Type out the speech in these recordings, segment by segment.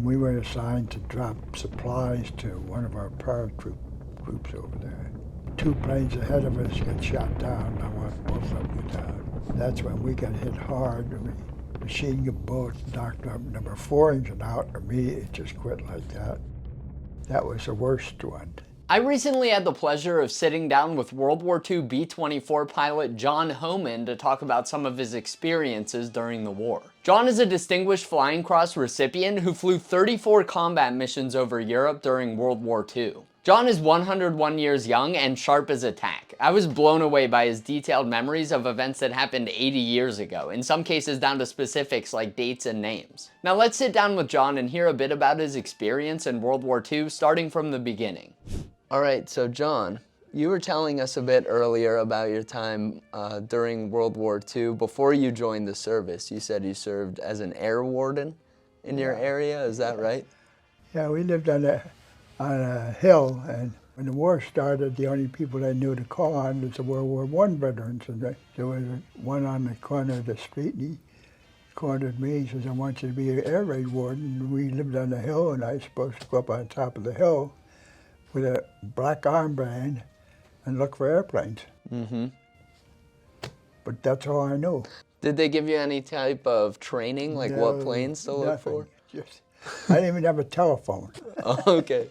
and we were assigned to drop supplies to one of our paratroop groups over there. 2 planes ahead of us got shot down, and I watched both of them go down. That's when we got hit hard. Machine gun bullets knocked our number 4 engine out. Immediately it just quit like that. That was the worst one. I recently had the pleasure of sitting down with World War II B-24 pilot John Homan to talk about some of his experiences during the war. John is a distinguished Flying Cross recipient who flew 34 combat missions over Europe during World War II. John is 101 years young and sharp as a tack. I was blown away by his detailed memories of events that happened 80 years ago, in some cases down to specifics like dates and names. Now let's sit down with John and hear a bit about his experience in World War II, starting from the beginning. All right, so John, you were telling us a bit earlier about your time during World War II. Before you joined the service, you said you served as an air warden in your area, is that right? Yeah, we lived on a hill, and when the war started, the only people they knew to call on was the World War I veterans. And there was one on the corner of the street, and he cornered me. He says, "I want you to be an air raid warden." And we lived on the hill, and I was supposed to go up on top of the hill with a black armband and look for airplanes. Mm-hmm. But that's all I knew. Did they give you any type of training, like what planes to look for? I didn't even have a telephone. Oh, okay.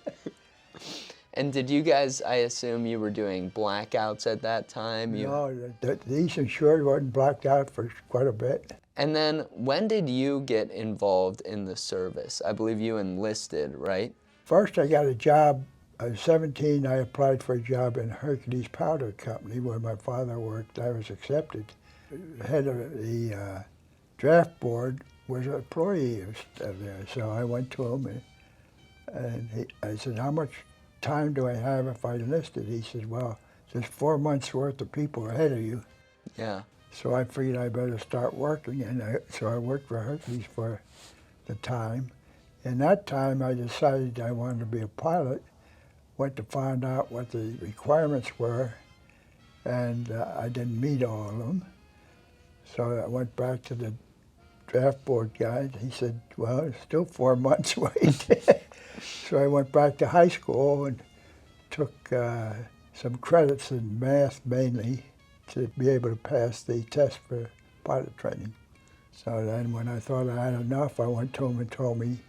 And did you guys, I assume you were doing blackouts at that time? No, the Eastern Shore wasn't blacked out for quite a bit. And then when did you get involved in the service? I believe you enlisted, right? First I got a job. I was 17, I applied for a job in Hercules Powder Company where my father worked. I was accepted. The head of the draft board was an employee there, so I went to him I said, "How much time do I have if I enlisted?" He said, "Well, there's 4 months worth of people ahead of you." Yeah. So I figured I better start working, and so I worked for Hercules for the time. In that time, I decided I wanted to be a pilot. Went to find out what the requirements were, and I didn't meet all of them. So I went back to the draft board guy. He said, "Well, it's still 4 months wait." So I went back to high school and took some credits in math mainly to be able to pass the test for pilot training. So then when I thought I had enough, I went to him and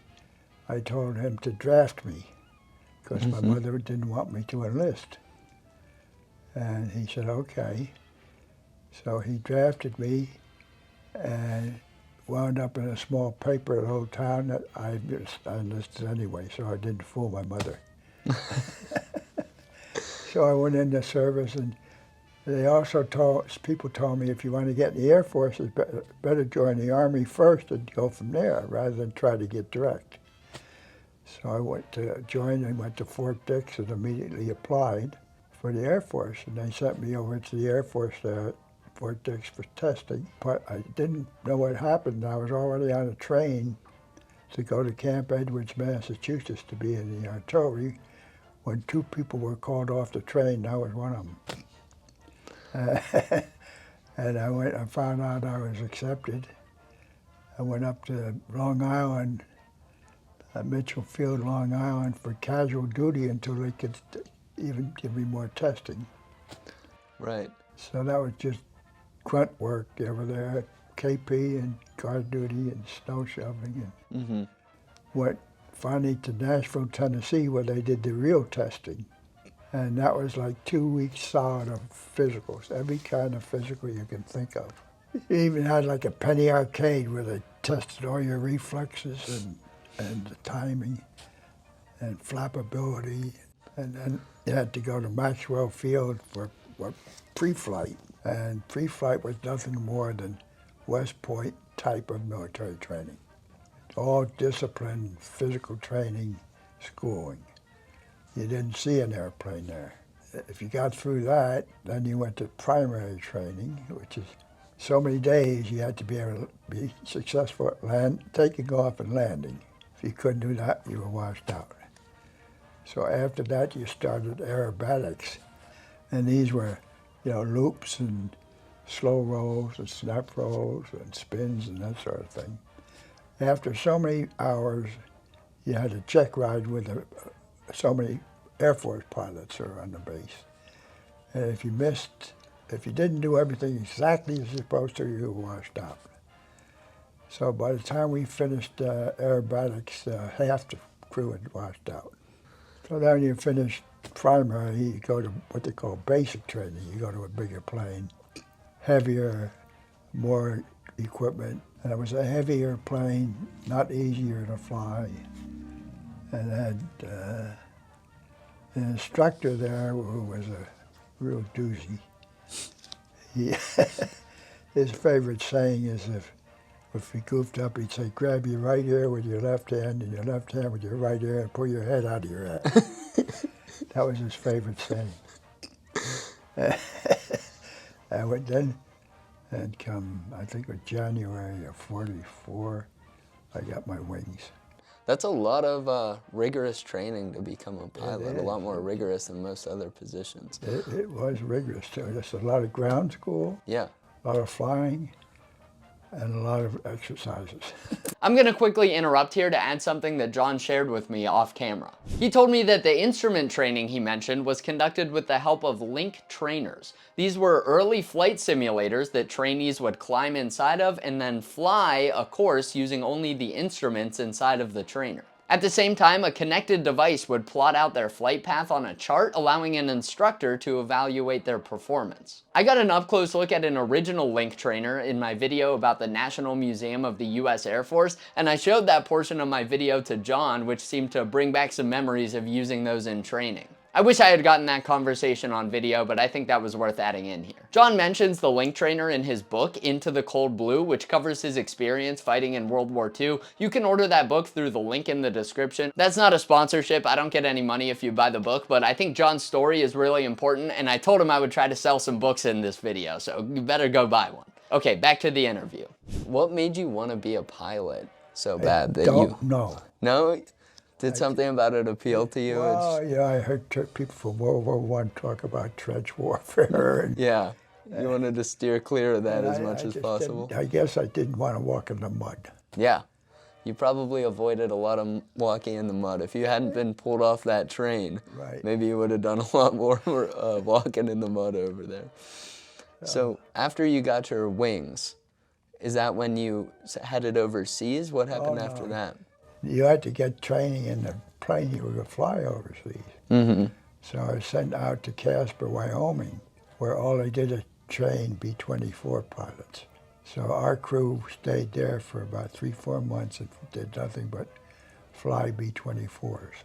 I told him to draft me, because my mother didn't want me to enlist. And he said, "Okay." So he drafted me and wound up in a small paper in a little town that I enlisted anyway, so I didn't fool my mother. So I went into service, and they also people told me, if you want to get in the Air Force, it's better join the Army first and go from there rather than try to get direct. So I went to join and went to Fort Dix and immediately applied for the Air Force. And they sent me over to the Air Force there at Fort Dix for testing. But I didn't know what happened. I was already on a train to go to Camp Edwards, Massachusetts to be in the artillery when 2 people were called off the train. I was one of them. And I went and found out I was accepted. I went up to Long Island, Mitchell Field, Long Island, for casual duty until they could even give me more testing. Right. So that was just grunt work over there, KP and guard duty and snow shoveling. And went finally to Nashville, Tennessee, where they did the real testing. And that was like 2 weeks solid of physicals, every kind of physical you can think of. You even had like a penny arcade where they tested all your reflexes and the timing and flappability. And then you had to go to Maxwell Field for pre-flight. And pre-flight was nothing more than West Point type of military training. All discipline, physical training, schooling. You didn't see an airplane there. If you got through that, then you went to primary training, which is so many days you had to be able to be successful at taking off and landing. If you couldn't do that, you were washed out. So after that, you started aerobatics. And these were, loops and slow rolls and snap rolls and spins and that sort of thing. After so many hours, you had a check ride with so many Air Force pilots are on the base. And if you didn't do everything exactly as you're supposed to, you were washed out. So by the time we finished aerobatics, half the crew had washed out. So then when you finish primary, you go to what they call basic training. You go to a bigger plane, heavier, more equipment. And it was a heavier plane, not easier to fly. And had an instructor there who was a real doozy. His favorite saying is if he goofed up, he'd say, grab your right ear with your left hand and your left hand with your right ear and pull your head out of your head. That was his favorite saying. And come, I think it was January of '44, I got my wings. That's a lot of rigorous training to become a pilot, a lot more rigorous than most other positions. It was rigorous too. There's a lot of ground school, yeah, a lot of flying, and a lot of exercises. I'm gonna quickly interrupt here to add something that John shared with me off camera. He told me that the instrument training he mentioned was conducted with the help of Link trainers. These were early flight simulators that trainees would climb inside of and then fly a course using only the instruments inside of the trainer. At the same time, a connected device would plot out their flight path on a chart, allowing an instructor to evaluate their performance. I got an up-close look at an original Link trainer in my video about the National Museum of the US Air Force, and I showed that portion of my video to John, which seemed to bring back some memories of using those in training. I wish I had gotten that conversation on video, but I think that was worth adding in here. John mentions the Link trainer in his book, Into the Cold Blue, which covers his experience fighting in World War II. You can order that book through the link in the description. That's not a sponsorship. I don't get any money if you buy the book, but I think John's story is really important, and I told him I would try to sell some books in this video, so you better go buy one. Okay, back to the interview. What made you want to be a pilot so bad that you... No. No? Did something about it appeal to you? Well, yeah, I heard people from World War I talk about trench warfare. And, yeah, you wanted to steer clear of that as much as possible? I guess I didn't want to walk in the mud. Yeah, you probably avoided a lot of walking in the mud. If you hadn't been pulled off that train, right, maybe you would have done a lot more walking in the mud over there. So after you got your wings, is that when you headed overseas? What happened after that? You had to get training in the plane you were going to fly overseas. Mm-hmm. So I was sent out to Casper, Wyoming, where all they did is train B-24 pilots. So our crew stayed there for about 3-4 months and did nothing but fly B-24s.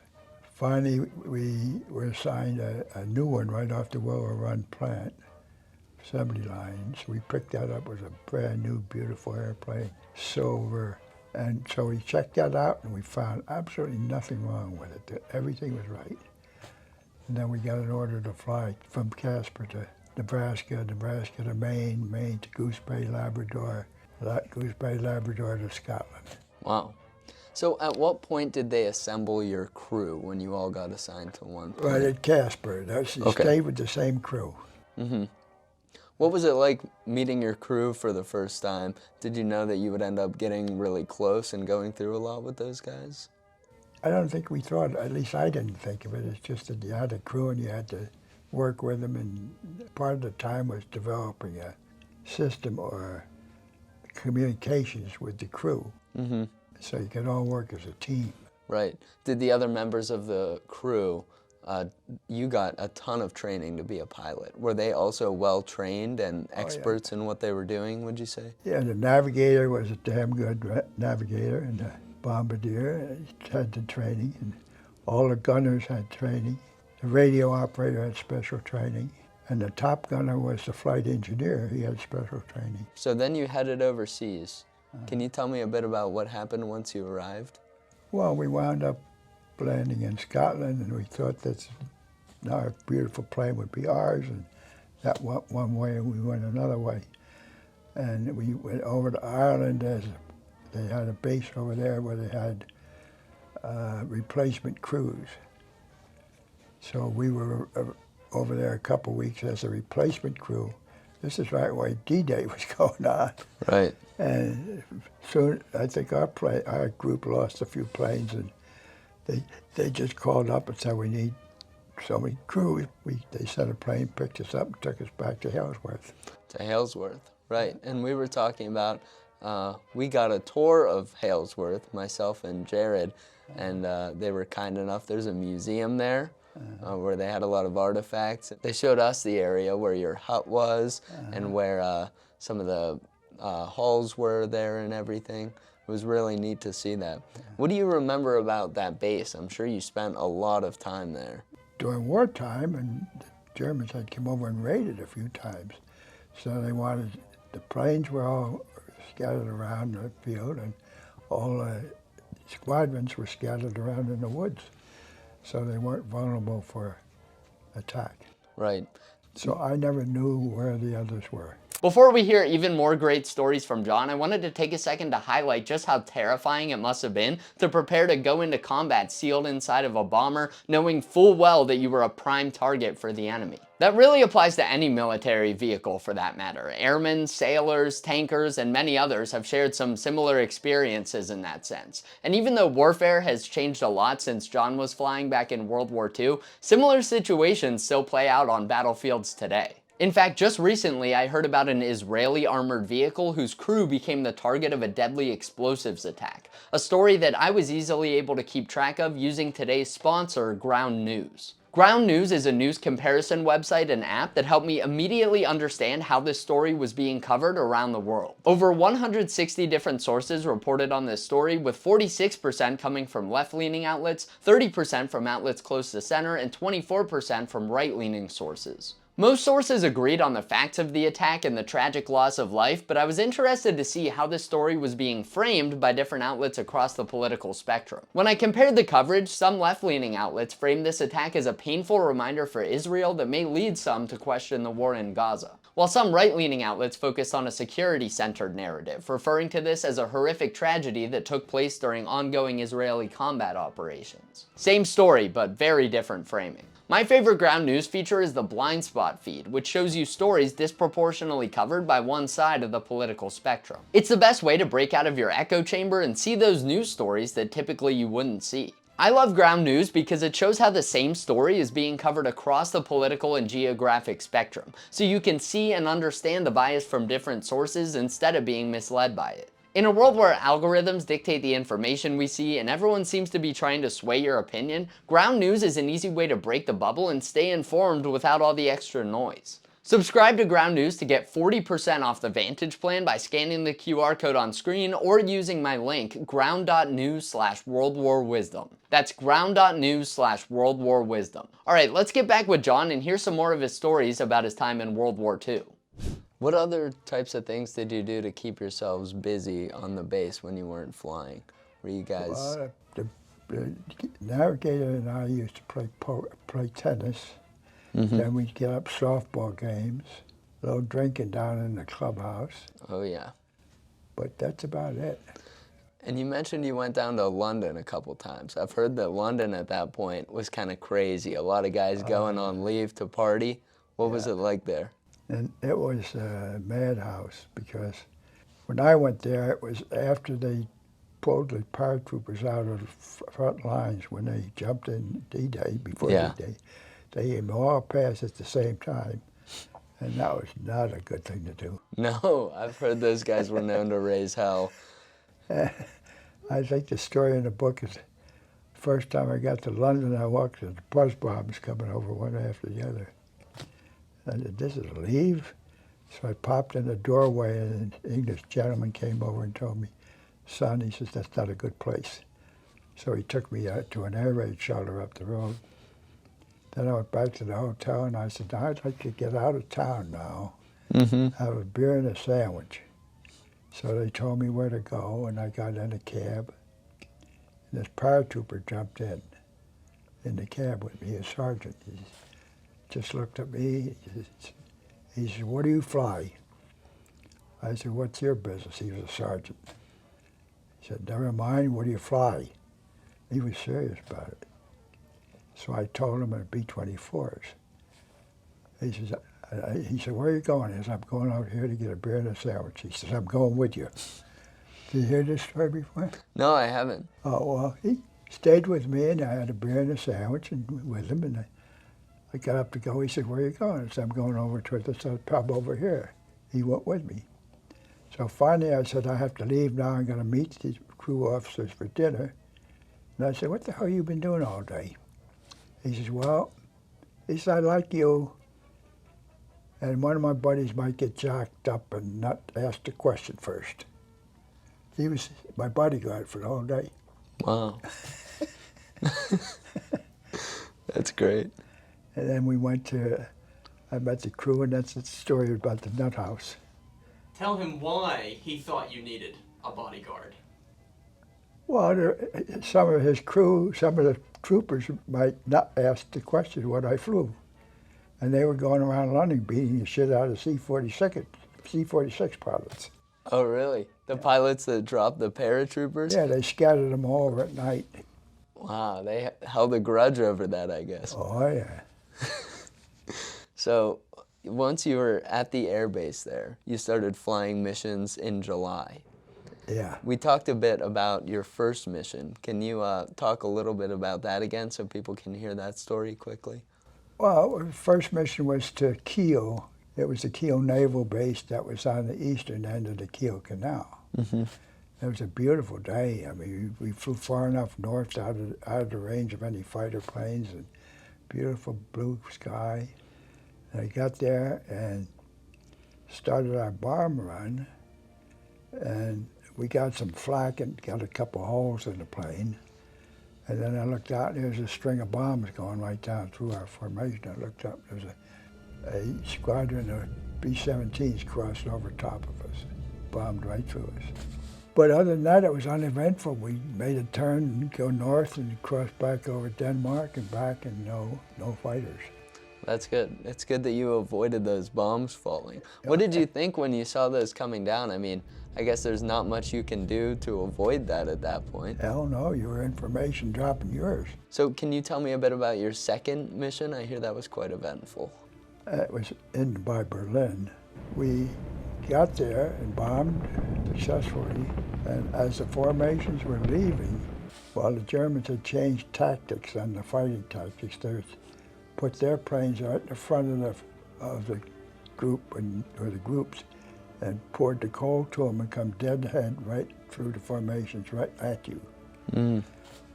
Finally, we were assigned a new one right off the Willow Run plant, assembly line. So we picked that up. It was a brand new, beautiful airplane, silver. And so we checked that out, and we found absolutely nothing wrong with it. Everything was right. And then we got an order to fly from Casper to Nebraska, Nebraska to Maine, Maine to Goose Bay, Labrador, Goose Bay, Labrador to Scotland. Wow. So at what point did they assemble your crew when you all got assigned to one plane? Right at Casper. You stayed with the same crew. Mm-hmm. What was it like meeting your crew for the first time? Did you know that you would end up getting really close and going through a lot with those guys? I don't think we thought, at least I didn't think of it. It's just that you had a crew and you had to work with them, and part of the time was developing a system or communications with the crew. Mm-hmm. So you could all work as a team. Right. Did the other members of the crew, you got a ton of training to be a pilot. Were they also well-trained and experts in what they were doing, would you say? Yeah, the navigator was a damn good navigator, and the bombardier had the training, and all the gunners had training. The radio operator had special training, and the top gunner was the flight engineer. He had special training. So then you headed overseas. Can you tell me a bit about what happened once you arrived? Well, we wound up landing in Scotland, and we thought that our beautiful plane would be ours, and that went one way and we went another way. And we went over to Ireland. They had a base over there where they had replacement crews. So we were over there a couple of weeks as a replacement crew. This is right where D-Day was going on. Right. And soon, I think our group lost a few planes, and They just called up and said, we need so many crews. They sent a plane, picked us up, and took us back to Halesworth. To Halesworth, right. And we were talking about, we got a tour of Halesworth, myself and Jared, and they were kind enough. There's a museum there where they had a lot of artifacts. They showed us the area where your hut was and where some of the halls were there and everything. It was really neat to see that. What do you remember about that base? I'm sure you spent a lot of time there. During wartime, and the Germans had come over and raided a few times. So they wanted, the planes were all scattered around the field, and all the squadrons were scattered around in the woods. So they weren't vulnerable for attack. Right. So I never knew where the others were. Before we hear even more great stories from John, I wanted to take a second to highlight just how terrifying it must have been to prepare to go into combat sealed inside of a bomber, knowing full well that you were a prime target for the enemy. That really applies to any military vehicle for that matter. Airmen, sailors, tankers, and many others have shared some similar experiences in that sense. And even though warfare has changed a lot since John was flying back in World War II, similar situations still play out on battlefields today. In fact, just recently I heard about an Israeli armored vehicle whose crew became the target of a deadly explosives attack, a story that I was easily able to keep track of using today's sponsor, Ground News. Ground News is a news comparison website and app that helped me immediately understand how this story was being covered around the world. Over 160 different sources reported on this story, with 46% coming from left-leaning outlets, 30% from outlets close to center, and 24% from right-leaning sources. Most sources agreed on the facts of the attack and the tragic loss of life, but I was interested to see how this story was being framed by different outlets across the political spectrum. When I compared the coverage, some left-leaning outlets framed this attack as a painful reminder for Israel that may lead some to question the war in Gaza, while some right-leaning outlets focused on a security-centered narrative, referring to this as a horrific tragedy that took place during ongoing Israeli combat operations. Same story, but very different framing. My favorite Ground News feature is the blind spot feed, which shows you stories disproportionately covered by one side of the political spectrum. It's the best way to break out of your echo chamber and see those news stories that typically you wouldn't see. I love Ground News because it shows how the same story is being covered across the political and geographic spectrum, so you can see and understand the bias from different sources instead of being misled by it. In a world where algorithms dictate the information we see and everyone seems to be trying to sway your opinion, Ground News is an easy way to break the bubble and stay informed without all the extra noise. Subscribe to Ground News to get 40% off the Vantage plan by scanning the QR code on screen or using my link ground.news/worldwarwisdom. That's ground.news/worldwarwisdom. Alright, let's get back with John and hear some more of his stories about his time in World War II. What other types of things did you do to keep yourselves busy on the base when you weren't flying? Were you guys... Well, the navigator and I used to play tennis. Then we'd get up softball games, a little drinking down in the clubhouse. Oh yeah. But that's about it. And you mentioned you went down to London a couple times. I've heard that London at that point was kind of crazy. A lot of guys going on leave to party. What was it like there? And it was a madhouse because when I went there, it was after they pulled the paratroopers out of the front lines when they jumped in D-Day, before D-Day. They all passed at the same time, and that was not a good thing to do. No, I've heard those guys were known to raise hell. I think the story in the book is the first time I got to London, I walked and the buzz bombs coming over one after the other. I said, this is leave? So I popped in the doorway and an English gentleman came over and told me, son, he says, that's not a good place. So he took me out to an air raid shelter up the road. Then I went back to the hotel and I said, I'd like to get out of town now, have a beer and a sandwich. So they told me where to go and I got in a cab. And this paratrooper jumped in the cab with me, a sergeant. He just looked at me, he said, what do you fly? I said, what's your business? He was a sergeant. He said, never mind, what do you fly? He was serious about it. So I told him it'd be B-24s. He said, where are you going? He said, I'm going out here to get a beer and a sandwich. He says, I'm going with you. Did you hear this story before? No, I haven't. Oh, well, stayed with me, and I had a beer and a sandwich and with him, and I got up to go. He said, "Where are you going?" I said, "I'm going over to this pub over here." He went with me. So finally I said, "I have to leave now. I'm going to meet these crew officers for dinner." And I said, "What the hell you been doing all day?" He says, "Well," he said, "I like you, and one of my buddies might get jacked up and not ask the question first." He was my bodyguard for the whole day. Wow. That's great. And then we went to, I met the crew, and that's the story about the nut house. Tell him why he thought you needed a bodyguard. Well, some of his crew, some of the troopers might not ask the question what I flew. And they were going around London beating the shit out of C-46 pilots. Oh, really? The pilots that dropped the paratroopers? Yeah, they scattered them all over at night. Wow, they held a grudge over that, I guess. Oh, yeah. So, once you were at the air base there, you started flying missions in July. Yeah. We talked a bit about your first mission. Can you talk a little bit about that again so people can hear that story quickly? Well, the first mission was to Kiel. It was the Kiel Naval Base that was on the eastern end of the Kiel Canal. Mm-hmm. It was a beautiful day. I mean, we flew far enough north out of the range of any fighter planes, and beautiful blue sky. And I got there and started our bomb run, and we got some flak and got a couple holes in the plane. And then I looked out, and there was a string of bombs going right down through our formation. I looked up, there was a squadron of B-17s crossed over top of us, bombed right through us. But other than that, it was uneventful. We made a turn and go north and cross back over Denmark and back, and no fighters. That's good. It's good that you avoided those bombs falling. What did you think when you saw those coming down? I mean, I guess there's not much you can do to avoid that at that point. Hell no, your information dropping yours. So can you tell me a bit about your second mission? I hear that was quite eventful. It was by Berlin. We got there and bombed successfully, and as the formations were leaving, while the Germans had changed tactics on the fighting tactics, they put their planes right in the front of the group or the groups, and poured the coal to them and come dead ahead right through the formations right at you. Mm.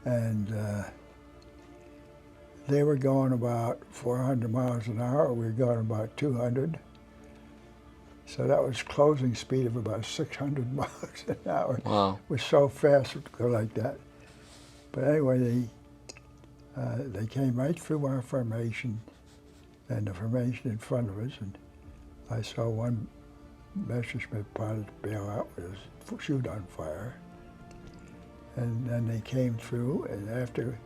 And they were going about 400 miles an hour. We were going about 200. So that was closing speed of about 600 miles an hour. Wow. It was so fast to go like that. But anyway, they came right through our formation and the formation in front of us, and I saw one Messerschmitt pilot bail out with his chute on fire. And then they came through, and after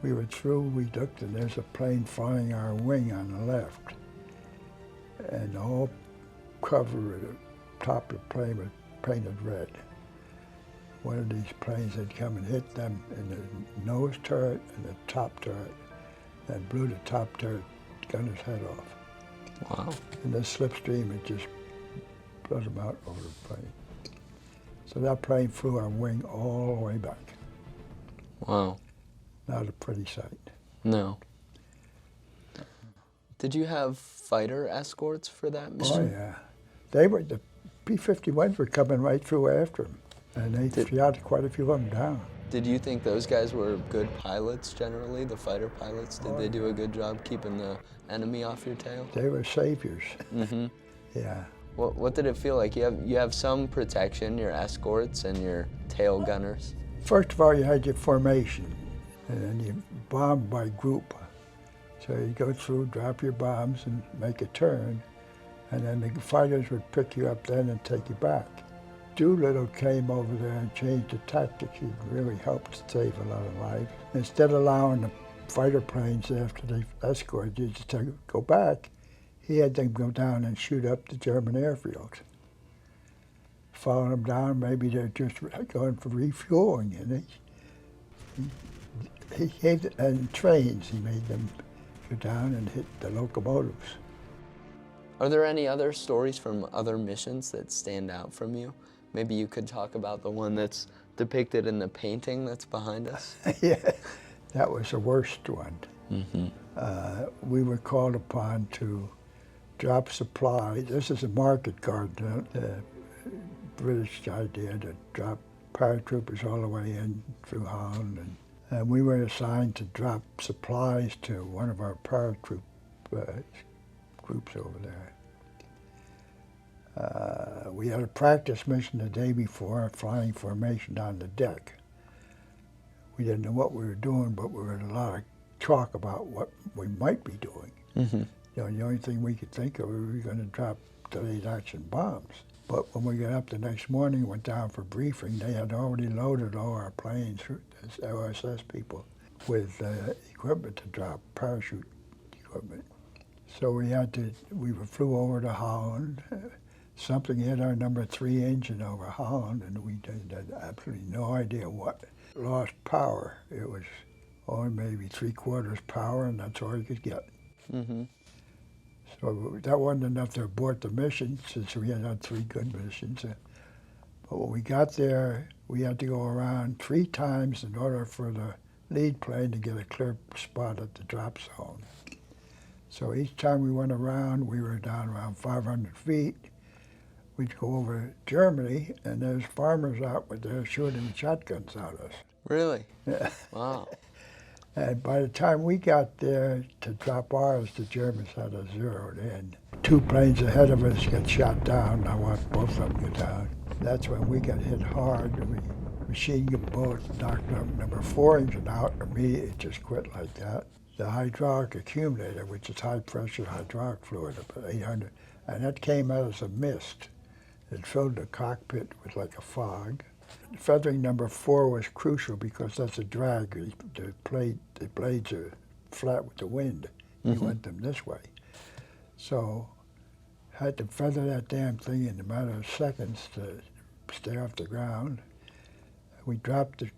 we were through, we looked, and there's a plane flying our wing on the left. And the whole cover of the top of the plane was painted red. One of these planes had come and hit them in the nose turret and the top turret, and blew the top turret gunner's head off. Wow. And the slipstream had just blew them out over the plane. So that plane flew our wing all the way back. Wow. Not a pretty sight. No. Did you have fighter escorts for that mission? Oh yeah. The P-51s were coming right through after them, and they shot quite a few of them down. Did you think those guys were good pilots generally, the fighter pilots? Did they do yeah. a good job keeping the enemy off your tail? They were saviors. Mm-hmm. Yeah. What did it feel like? You have some protection, your escorts and your tail gunners. First of all, you had your formation, and then you bombed by group. So you go through, drop your bombs, and make a turn, and then the fighters would pick you up then and take you back. Doolittle came over there and changed the tactics. He really helped save a lot of lives. Instead of allowing the fighter planes after they escorted you to go back, he had them go down and shoot up the German airfields. Follow them down, maybe they're just going for refueling, and he gave it, and trains, he made them go down and hit the locomotives. Are there any other stories from other missions that stand out from you? Maybe you could talk about the one that's depicted in the painting that's behind us? Yeah, that was the worst one. We were called upon to drop supplies. This is a market garden, the British idea to drop paratroopers all the way in through Holland. And we were assigned to drop supplies to one of our paratroop groups over there. We had a practice mission the day before, flying formation on the deck. We didn't know what we were doing, but we were in a lot of talk about what we might be doing. You know, the only thing we could think of, we were going to drop delayed action bombs. But when we got up the next morning, went down for briefing, they had already loaded all our planes, as OSS people, with equipment to drop, parachute equipment. So we flew over to Holland. Something hit our number 3 engine over Holland, and we had absolutely no idea what. Lost power. It was only maybe 3/4 power, and that's all you could get. So that wasn't enough to abort the mission, since we had 3 good missions. But when we got there, we had to go around 3 times in order for the lead plane to get a clear spot at the drop zone. So each time we went around, we were down around 500 feet. We'd go over Germany, and there's farmers out there shooting shotguns at us. Really? Yeah. Wow. And by the time we got there to drop ours, the Germans had us zeroed in. 2 planes ahead of us got shot down. I watched both of them go down. That's when we got hit hard. Machine gun bullet knocked up number 4 engine out. Immediately, it just quit like that. The hydraulic accumulator, which is high pressure hydraulic fluid, about 800, and that came out as a mist. It filled the cockpit with like a fog. Feathering number 4 was crucial because that's a drag. The blades are flat with the wind. You want them this way. So had to feather that damn thing in a matter of seconds to stay off the ground. We dropped the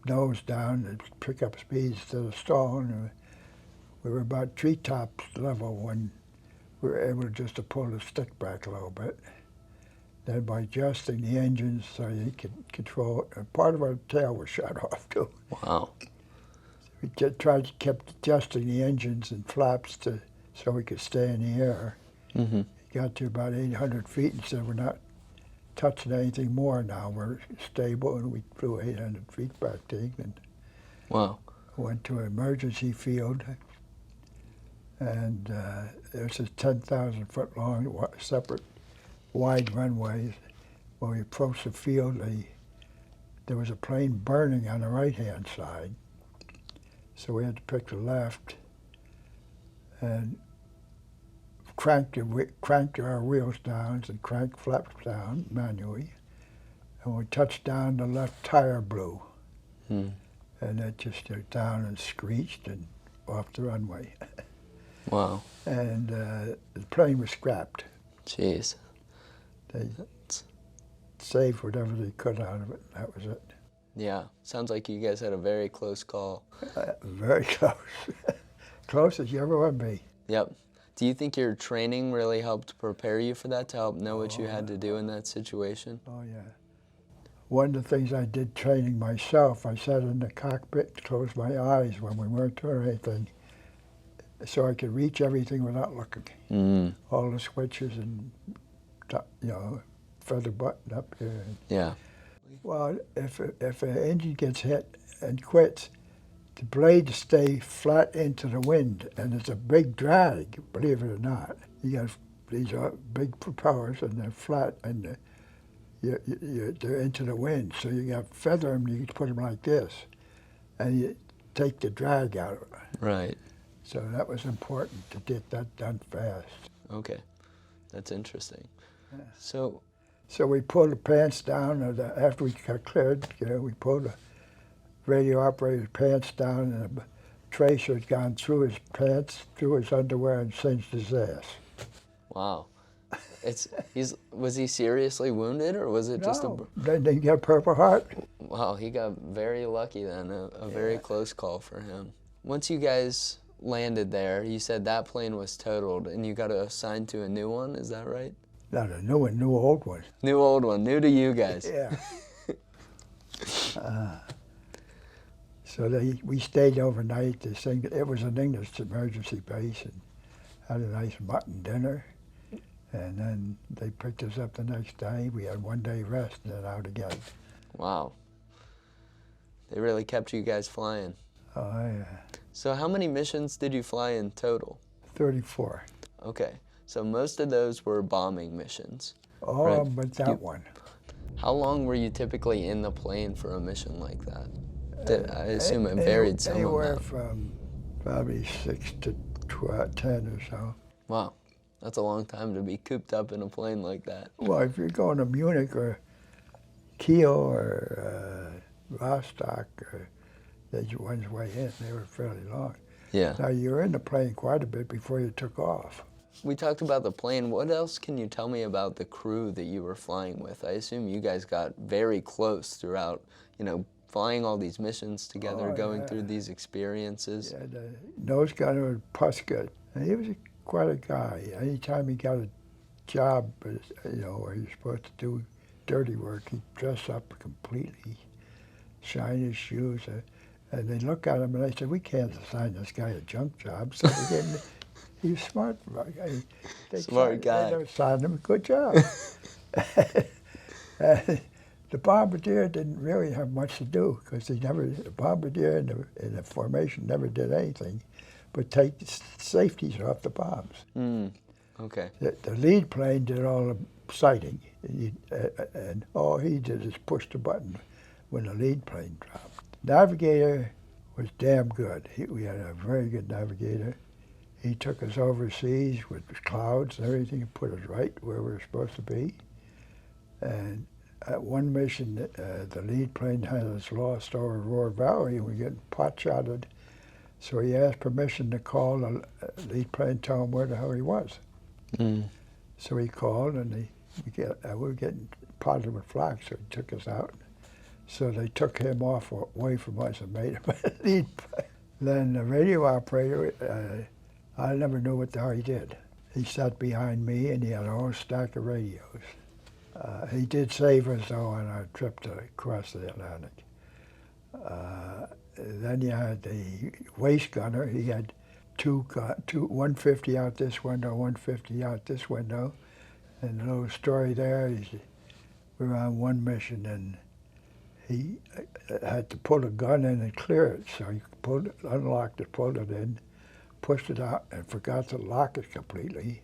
nose down to pick up speed instead of stalling. We were about treetops level when we were able just to pull the stick back a little bit. Then by adjusting the engines so you could control it, and part of our tail was shot off too. Wow. We kept adjusting the engines and flaps so we could stay in the air. Got to about 800 feet and said, we're not touching anything more now. We're stable, and we flew 800 feet back to England. Wow. Went to an emergency field, and there's a 10,000-foot long separate wide runways. When we approached the field, there was a plane burning on the right-hand side. So we had to pick the left and cranked our wheels down and cranked flaps down manually. And when we touched down, the left tire blew. And it just went down and screeched and off the runway. Wow. And the plane was scrapped. Jeez. They saved whatever they could out of it. That was it. Yeah. Sounds like you guys had a very close call. Very close. Close as you ever want to be. Yep. Do you think your training really helped prepare you for that, to help know what you had to do in that situation? Oh, yeah. One of the things I did training myself, I sat in the cockpit, closed my eyes when we weren't doing anything, so I could reach everything without looking. All the switches and, feather button up here. Yeah. Well, if an engine gets hit and quits, the blades stay flat into the wind, and it's a big drag, believe it or not. You got these big propellers, and they're flat, and they're into the wind. So you got to feather them, you can put them like this, and you take the drag out of it. Right. So that was important to get that done fast. Okay. That's interesting. Yeah. So we pulled the pants down, after we got cleared, we pulled the radio operator's pants down, and a tracer had gone through his pants, through his underwear, and singed his ass. Wow. Was he seriously wounded, or was it just a... Then he got a Purple Heart. Wow, he got very lucky then, a very close call for him. Once you guys landed there, you said that plane was totaled, and you got assigned to a new one, is that right? Not a new one, new old one. New old one, new to you guys. Yeah. So we stayed overnight. It was an English emergency base, and had a nice mutton dinner. And then they picked us up the next day. We had 1 day rest and then out again. Wow. They really kept you guys flying. Oh, yeah. So how many missions did you fly in total? 34. Okay. So most of those were bombing missions. Oh, right? but that one. How long were you typically in the plane for a mission like that? I assume it varied some Anywhere amount. from probably 6 to 10 or so. Wow. That's a long time to be cooped up in a plane like that. Well, if you're going to Munich or Kiel or Rostock, that's one's way in, they were fairly long. Yeah. Now, you were in the plane quite a bit before you took off. We talked about the plane. What else can you tell me about the crew that you were flying with? I assume you guys got very close throughout, flying all these missions together, going through these experiences. Yeah, the nose gunner was Puska, and he was quite a guy. Anytime he got a job, where you're supposed to do dirty work, he'd dress up completely, shine his shoes, and they look at him and they said, "We can't assign this guy a junk job." So they didn't. He was smart. Smart guy. They assigned him a good job. The bombardier didn't really have much to do because the bombardier in the formation never did anything but take the safeties off the bombs. Okay. The lead plane did all the sighting, and all he did is push the button when the lead plane dropped. Navigator was damn good. We had a very good navigator. He took us overseas with clouds and everything and put us right where we were supposed to be. And at one mission, the lead plane had us lost over Roar Valley, and we were getting pot-shotted. So he asked permission to call the lead plane, tell him where the hell he was. So he called, and we were getting potted with flak, so he took us out. So they took him off away from us and made him a lead plane. Then the radio operator, I never knew what the hell he did. He sat behind me, and he had a whole stack of radios. He did save us, though, on our trip to across the Atlantic. Then you had the waist gunner. He had two 150 out this window, 150 out this window. And the little story there is we were on one mission, and he had to pull a gun in and clear it. So he unlocked it, pulled it in, pushed it out, and forgot to lock it completely.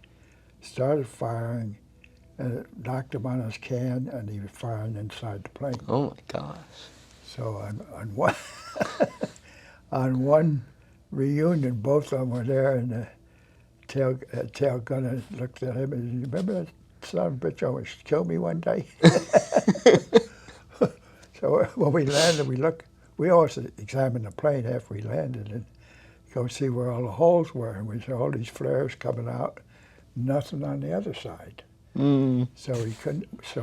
Started firing, and it knocked him on his can, and he was firing inside the plane. Oh my gosh. So on one reunion, both of them were there, and the tail gunner looked at him and said, "You remember that son of a bitch almost killed me one day?" So when we landed, we always examined the plane after we landed and go see where all the holes were, and we saw all these flares coming out, nothing on the other side. So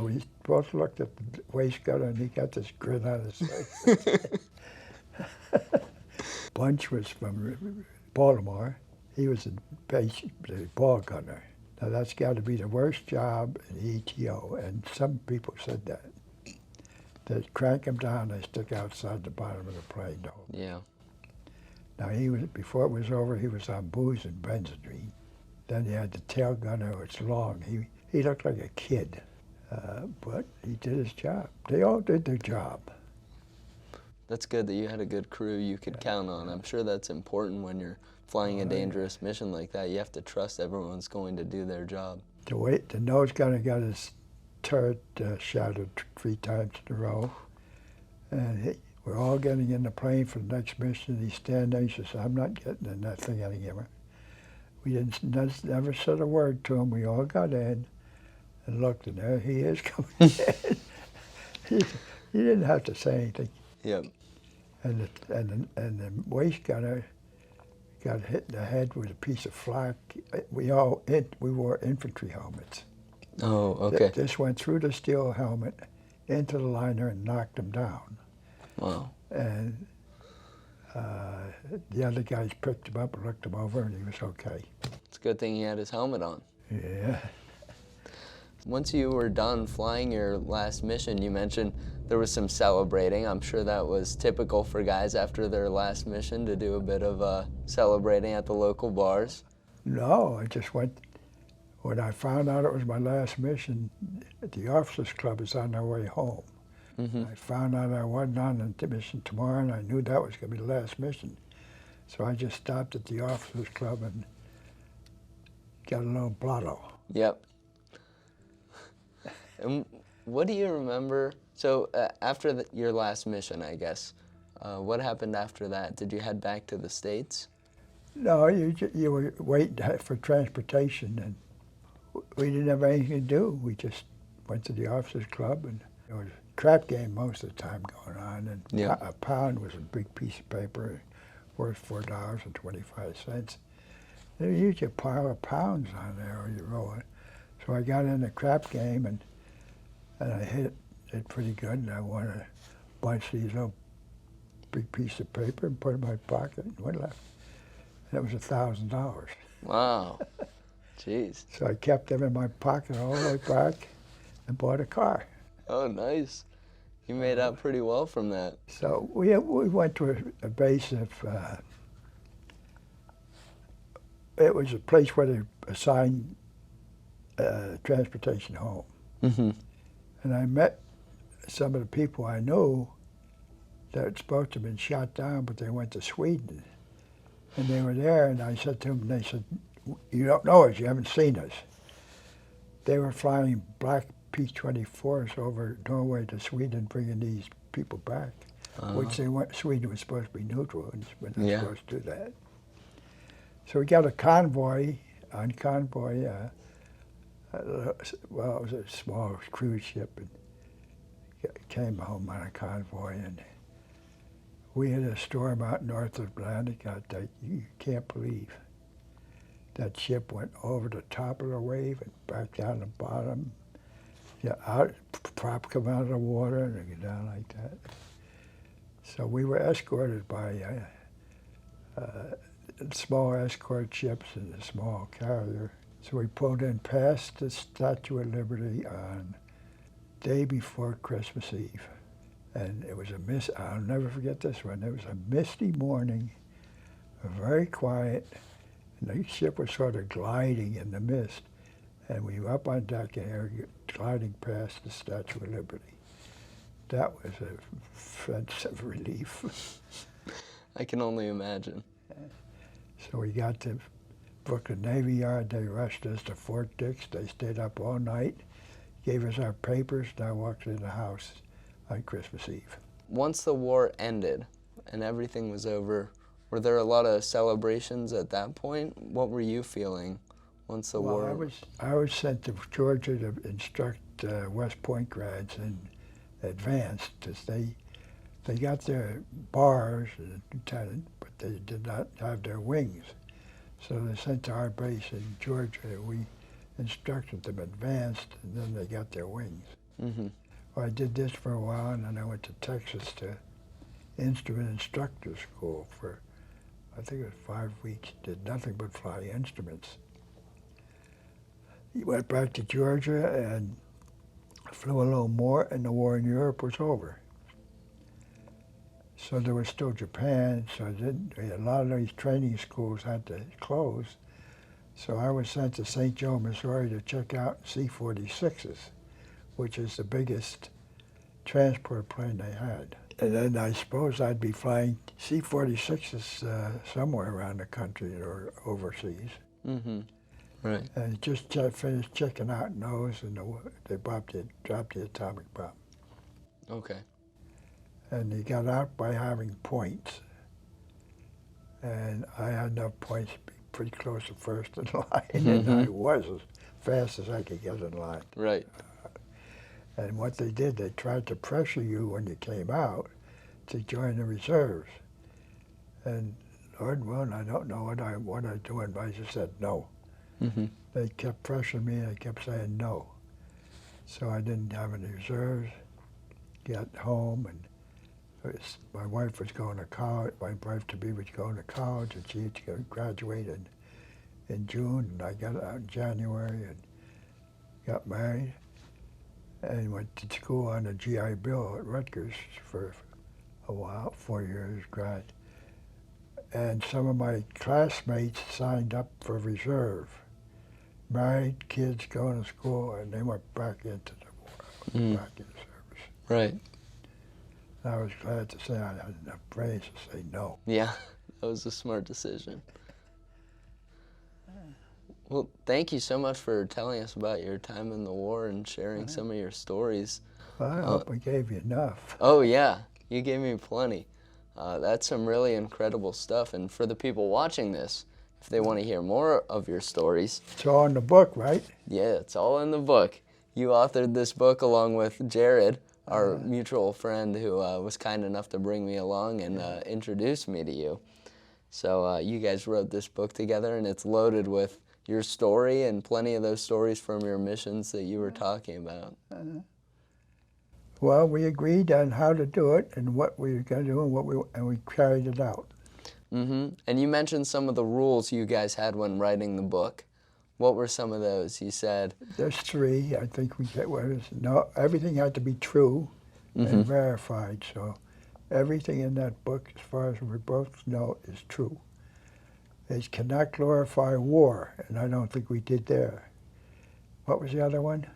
we both looked at the waist gunner, and he got this grin on his face. Bunch was from Baltimore. He was the ball gunner. Now that's got to be the worst job in ETO, and some people said that. They crank him down, they stick outside the bottom of the plane. Yeah. Now before it was over, he was on booze and benzodrine. Then you had the tail gunner, who was long. He looked like a kid, but he did his job. They all did their job. That's good that you had a good crew you could count on. I'm sure that's important when you're flying a dangerous mission like that. You have to trust everyone's going to do their job. The nose gunner got his turret shattered 3 times in a row, and we're all getting in the plane for the next mission. He's standing, he says, "I'm not getting in that thing anymore." We never said a word to him. We all got in and looked, and there he is coming in. He didn't have to say anything. Yep. And the waist gunner got hit in the head with a piece of flak. We wore infantry helmets. Oh, okay. This went through the steel helmet into the liner and knocked him down. Wow. And the other guys picked him up and looked him over, and he was okay. It's a good thing he had his helmet on. Yeah. Once you were done flying your last mission, you mentioned there was some celebrating. I'm sure that was typical for guys after their last mission to do a bit of celebrating at the local bars. No, I just went, when I found out it was my last mission, the officers club was on their way home. I found out I wasn't on the mission tomorrow, and I knew that was going to be the last mission. So I just stopped at the officers club and got a little blotto. Yep. And what do you remember? So after your last mission, I guess, what happened after that? Did you head back to the States? No, you were waiting for transportation, and we didn't have anything to do. We just went to the officers club, and there was a crap game most of the time going on, and a pound was a big piece of paper worth $4.25. There was usually a pile of pounds on there, or you roll it. So I got in the crap game, and I hit it pretty good, and I won a bunch of these little big piece of paper and put it in my pocket, and went left. And it was $1,000. Wow. Jeez. So I kept them in my pocket all the way back and bought a car. Oh, nice. You made out pretty well from that. So we went to a base of, it was a place where they assigned transportation home. And I met some of the people I knew that were supposed to have been shot down, but they went to Sweden. And they were there, and I said to them, they said, "You don't know us, you haven't seen us." They were flying black P-24s over Norway to Sweden, bringing these people back, which they went, Sweden was supposed to be neutral, and we're not supposed to do that. So we got a convoy, well, it was a small cruise ship, and came home on a convoy, and we had a storm out north of Atlantic out there. You can't believe that ship went over the top of the wave and back down the bottom. Yeah, prop come out of the water and they go down like that. So we were escorted by small escort ships and a small carrier. So we pulled in past the Statue of Liberty on day before Christmas Eve. And it was I'll never forget this one. It was a misty morning, very quiet, and the ship was sort of gliding in the mist. And we were up on deck and here gliding past the Statue of Liberty. That was a sense of relief. I can only imagine. So we got to Brooklyn Navy Yard. They rushed us to Fort Dix. They stayed up all night, gave us our papers, and I walked in the house on Christmas Eve. Once the war ended and everything was over, were there a lot of celebrations at that point? What were you feeling once the war? I was sent to Georgia to instruct West Point grads in advance, because they got their bars, lieutenant, but they did not have their wings. So they sent to our base in Georgia. We instructed them advanced, and then they got their wings. Well, I did this for a while, and then I went to Texas to instrument instructor school for, I think it was 5 weeks. Did nothing but fly instruments. Went back to Georgia and flew a little more, and the war in Europe was over. So there was still Japan, so a lot of these training schools had to close. So I was sent to St. Joe, Missouri to check out C-46s, which is the biggest transport plane they had. And then I suppose I'd be flying C-46s somewhere around the country or overseas. Right. And just finished checking out those, and they dropped the atomic bomb. Okay. And they got out by having points. And I had enough points to be pretty close to first in line, and I was as fast as I could get in line. Right. And what they did, they tried to pressure you when you came out to join the reserves. And Lord willing, I don't know what I'm doing, but I just said no. They kept pressuring me, and I kept saying no. So I didn't have any reserves. Got home, and my wife was going to college. My wife-to-be was going to college, and she had graduated in June, and I got out in January and got married. and went to school on a GI Bill at Rutgers for a while, 4 years grad. And some of my classmates signed up for reserve. Married, kids going to school, and they went back into the war, back into service. Right. I was glad to say I had enough brains to say no. Yeah, that was a smart decision. Well, thank you so much for telling us about your time in the war and sharing some of your stories. Well, I hope I gave you enough. Oh yeah, you gave me plenty. That's some really incredible stuff. And for the people watching this, if they want to hear more of your stories. It's all in the book, right? Yeah, it's all in the book. You authored this book along with Jared, our mutual friend who was kind enough to bring me along and introduce me to you. So you guys wrote this book together, and it's loaded with your story and plenty of those stories from your missions that you were talking about. Well, we agreed on how to do it and what we were going to do, and we carried it out. And you mentioned some of the rules you guys had when writing the book. What were some of those? You said There's 3. I think we said no. Everything had to be true and verified. So everything in that book, as far as we both know, is true. It cannot glorify war, and I don't think we did there. What was the other one?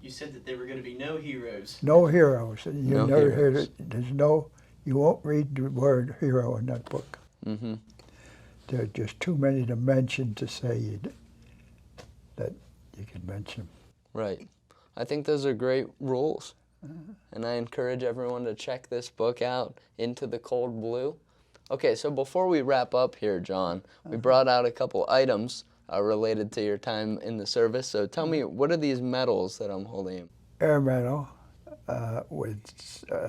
You said that there were going to be no heroes. No heroes. You No never heroes. heard it. There's no. You won't read the word hero in that book. There are just too many to mention to say that you can mention. Right. I think those are great rules. And I encourage everyone to check this book out, Into the Cold Blue. Okay, so before we wrap up here, John, we brought out a couple items related to your time in the service. So tell me, what are these medals that I'm holding? Air medal with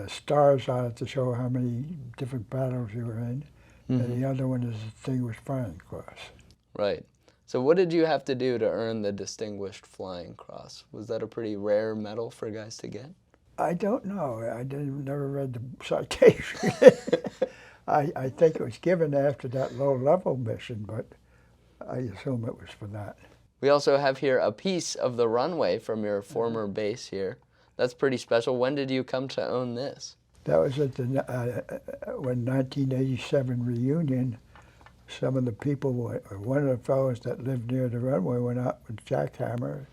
stars on it to show how many different battles you were in. And the other one is Distinguished Flying Cross. Right. So what did you have to do to earn the Distinguished Flying Cross? Was that a pretty rare medal for guys to get? I don't know. I never read the citation. I think it was given after that low-level mission, but I assume it was for that. We also have here a piece of the runway from your former base here. That's pretty special. When did you come to own this? That was at the when 1987 reunion. Some of the people, one of the fellows that lived near the runway went out with jackhammer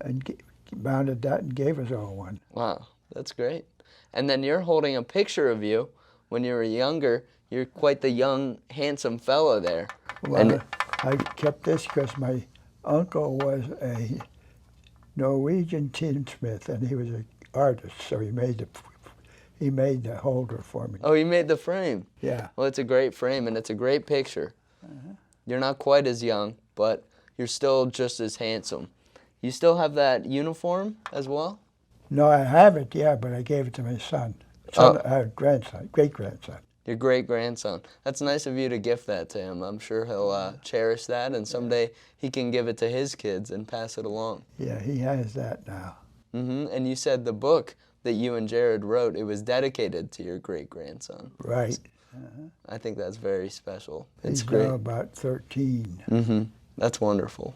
and mounted that and gave us all one. Wow, that's great. And then you're holding a picture of you when you were younger. You're quite the young, handsome fellow there. Well, I kept this because my uncle was a Norwegian tinsmith, and he was an artist, so he made the holder for me. Oh, you made the frame. Yeah. Well, it's a great frame, and it's a great picture. You're not quite as young, but you're still just as handsome. You still have that uniform as well? No, I have it, yeah, but I gave it to my son. Grandson, great-grandson. Your great-grandson. That's nice of you to gift that to him. I'm sure he'll cherish that, and someday he can give it to his kids and pass it along. Yeah, he has that now. And you said the book that you and Jared wrote, it was dedicated to your great-grandson. Right. I think that's very special. It's He's great. now about 13. That's wonderful.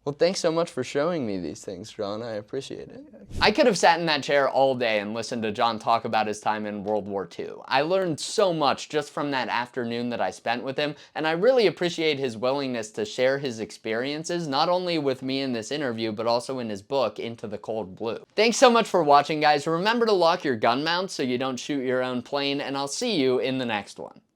Well, thanks so much for showing me these things, John. I appreciate it. I could have sat in that chair all day and listened to John talk about his time in World War II. I learned so much just from that afternoon that I spent with him, and I really appreciate his willingness to share his experiences, not only with me in this interview, but also in his book, Into the Cold Blue. Thanks so much for watching, guys. Remember to lock your gun mounts so you don't shoot your own plane, and I'll see you in the next one.